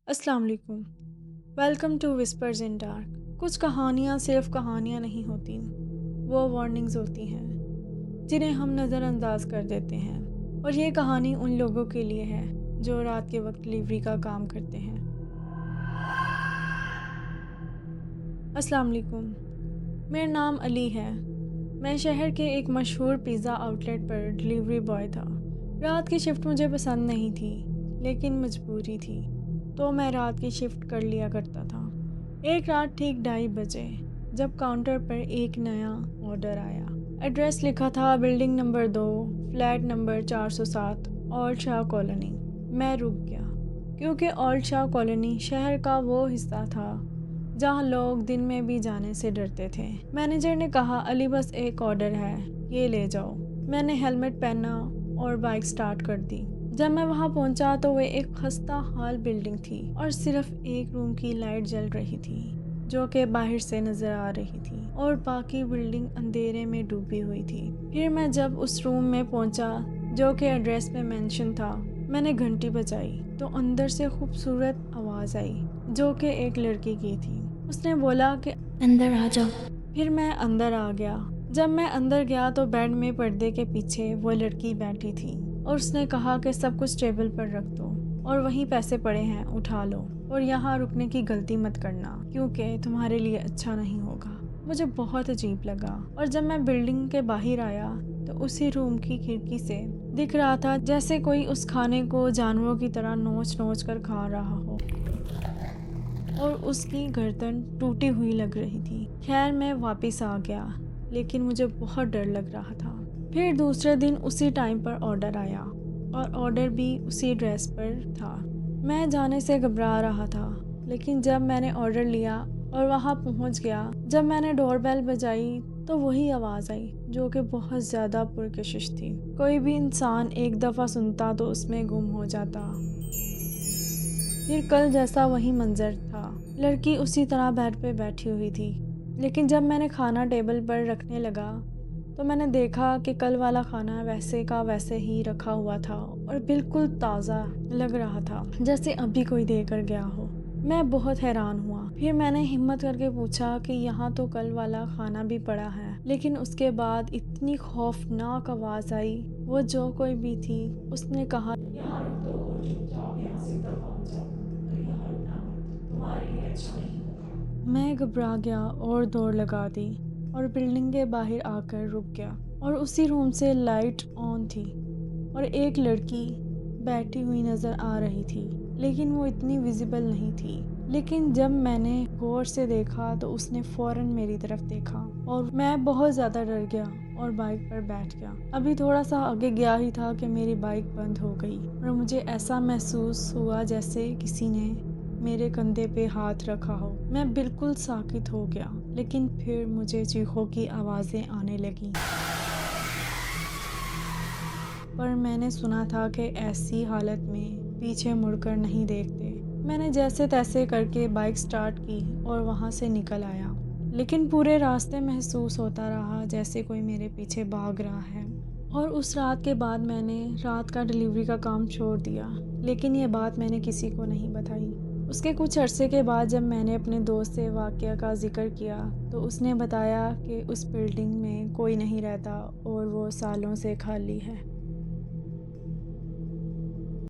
अस्सलाम वालेकुम। Welcome to whispers in dark. कुछ कहानियाँ सिर्फ कहानियाँ नहीं होती, वो वार्निंग्स होती हैं जिन्हें हम नज़रअंदाज कर देते हैं। और ये कहानी उन लोगों के लिए है जो रात के वक्त डिलीवरी का काम करते हैं। अस्सलाम वालेकुम। मेरा नाम अली है। मैं शहर के एक मशहूर पिज़्ज़ा आउटलेट पर डिलीवरी बॉय था। रात की शिफ्ट मुझे पसंद नहीं थी, लेकिन मजबूरी थी, तो मैं रात की शिफ्ट कर लिया करता था। एक रात ठीक 2:30 बजे जब काउंटर पर एक नया ऑर्डर आया। एड्रेस लिखा था building number 2, flat number 407, old Shah colony. मैं रुक गया, क्योंकि ओल्ड शाह कॉलोनी शहर का वो हिस्सा था जहाँ लोग दिन में भी जाने से डरते थे। मैनेजर ने कहा, अली बस एक ऑर्डर है, ये ले जाओ। मैंने हेलमेट पहना और बाइक स्टार्ट कर दी। जब मैं वहाँ पहुँचा तो वह एक खस्ता हाल बिल्डिंग थी और सिर्फ एक रूम की लाइट जल रही थी, जो कि बाहर से नज़र आ रही थी, और बाकी बिल्डिंग अंधेरे में डूबी हुई थी। फिर मैं जब उस रूम में पहुँचा जो कि एड्रेस में मेंशन था, मैंने घंटी बजाई तो अंदर से खूबसूरत आवाज़ आई जो कि एक लड़की की थी। उसने बोला कि अंदर आ जाओ। फिर मैं अंदर आ गया। जब मैं अंदर गया तो बेड में पर्दे के पीछे वो लड़की बैठी थी और उसने कहा कि सब कुछ टेबल पर रख दो और वहीं पैसे पड़े हैं, उठा लो, और यहाँ रुकने की गलती मत करना क्योंकि तुम्हारे लिए अच्छा नहीं होगा। मुझे बहुत अजीब लगा, और जब मैं बिल्डिंग के बाहर आया तो उसी रूम की खिड़की से दिख रहा था जैसे कोई उस खाने को जानवरों की तरह नोच नोच कर खा रहा हो, और उसकी गर्दन टूटी हुई लग रही थी। खैर, मैं वापस आ गया, लेकिन मुझे बहुत डर लग रहा था। फिर दूसरे दिन उसी टाइम पर ऑर्डर आया, और ऑर्डर भी उसी एड्रेस पर था। मैं जाने से घबरा रहा था, लेकिन जब मैंने ऑर्डर लिया और वहाँ पहुँच गया, जब मैंने डोरबेल बजाई तो वही आवाज़ आई जो कि बहुत ज़्यादा पुरकशिश थी। कोई भी इंसान एक दफ़ा सुनता तो उसमें गुम हो जाता। फिर कल जैसा वही मंजर था। लड़की उसी तरह बेड पे बैठी हुई थी, लेकिन जब मैंने खाना टेबल पर रखने लगा तो मैंने देखा कि कल वाला खाना वैसे का वैसे ही रखा हुआ था और बिल्कुल ताज़ा लग रहा था, जैसे अभी कोई दे कर गया हो। मैं बहुत हैरान हुआ। फिर मैंने हिम्मत करके पूछा कि यहाँ तो कल वाला खाना भी पड़ा है, लेकिन उसके बाद इतनी खौफनाक आवाज़ आई। वो जो कोई भी थी उसने कहा, यहाँ रुक दो और चुपचाप यहाँ से दफा हो जाओ, और यहाँ रुकना मत, तुम्हारे लिए अच्छा नहीं होगा। मैं घबरा गया और दौड़ लगा दी और बिल्डिंग के बाहर आकर रुक गया, और उसी रूम से लाइट ऑन थी और एक लड़की बैठी हुई नज़र आ रही थी, लेकिन वो इतनी विजिबल नहीं थी। लेकिन जब मैंने गौर से देखा तो उसने फ़ौरन मेरी तरफ देखा और मैं बहुत ज़्यादा डर गया और बाइक पर बैठ गया। अभी थोड़ा सा आगे गया ही था कि मेरी बाइक बंद हो गई और मुझे ऐसा महसूस हुआ जैसे किसी ने मेरे कंधे पे हाथ रखा हो। मैं बिल्कुल साकित हो गया, लेकिन फिर मुझे चीखों की आवाज़ें आने लगीं। पर मैंने सुना था कि ऐसी हालत में पीछे मुड़कर नहीं देखते। मैंने जैसे तैसे करके बाइक स्टार्ट की और वहाँ से निकल आया, लेकिन पूरे रास्ते महसूस होता रहा जैसे कोई मेरे पीछे भाग रहा है। और उस रात के बाद मैंने रात का डिलीवरी का काम छोड़ दिया, लेकिन ये बात मैंने किसी को नहीं बताई। उसके कुछ अरसे के बाद जब मैंने अपने दोस्त से वाक़या का ज़िक्र किया तो उसने बताया कि उस बिल्डिंग में कोई नहीं रहता और वो सालों से खाली है।